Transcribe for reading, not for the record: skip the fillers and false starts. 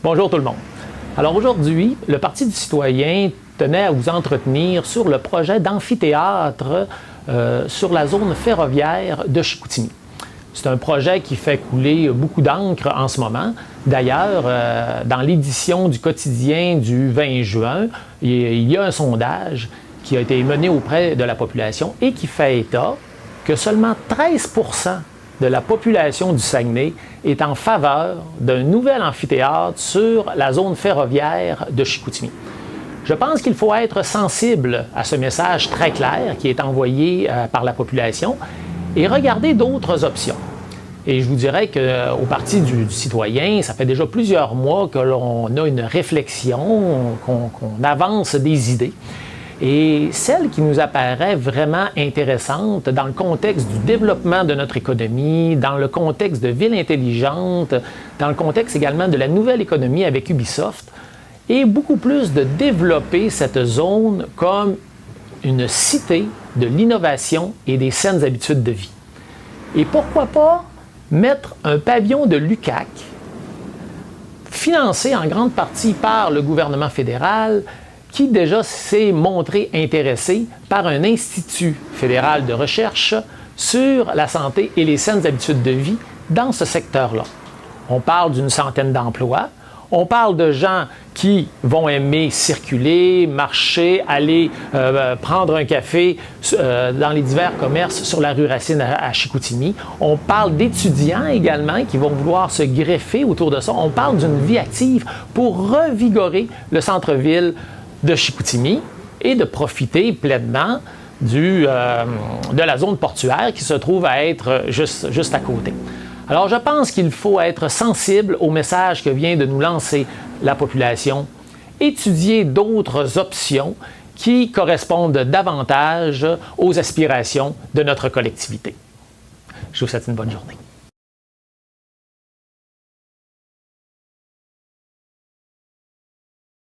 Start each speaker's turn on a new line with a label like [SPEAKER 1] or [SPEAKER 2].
[SPEAKER 1] Bonjour tout le monde. Alors aujourd'hui, le Parti du citoyen tenait à vous entretenir sur le projet d'amphithéâtre sur la zone ferroviaire de Chicoutimi. C'est un projet qui fait couler beaucoup d'encre en ce moment. D'ailleurs, dans l'édition du quotidien du 20 juin, il y a un sondage qui a été mené auprès de la population et qui fait état que seulement 13% de la population du Saguenay est en faveur d'un nouvel amphithéâtre sur la zone ferroviaire de Chicoutimi. Je pense qu'il faut être sensible à ce message très clair qui est envoyé par la population et regarder d'autres options. Et je vous dirais qu'au Parti du citoyen, ça fait déjà plusieurs mois que l'on a une réflexion, qu'on avance des idées. Et celle qui nous apparaît vraiment intéressante dans le contexte du développement de notre économie, dans le contexte de ville intelligente, dans le contexte également de la nouvelle économie avec Ubisoft, est beaucoup plus de développer cette zone comme une cité de l'innovation et des saines habitudes de vie. Et pourquoi pas mettre un pavillon de l'UQAC, financé en grande partie par le gouvernement fédéral, qui déjà s'est montré intéressé par un institut fédéral de recherche sur la santé et les saines habitudes de vie dans ce secteur-là. On parle d'une centaine d'emplois. On parle de gens qui vont aimer circuler, marcher, aller prendre un café dans les divers commerces sur la rue Racine à Chicoutimi. On parle d'étudiants également qui vont vouloir se greffer autour de ça. On parle d'une vie active pour revigorer le centre-ville de Chicoutimi et de profiter pleinement de la zone portuaire qui se trouve à être juste à côté. Alors, je pense qu'il faut être sensible au message que vient de nous lancer la population, étudier d'autres options qui correspondent davantage aux aspirations de notre collectivité. Je vous souhaite une bonne journée.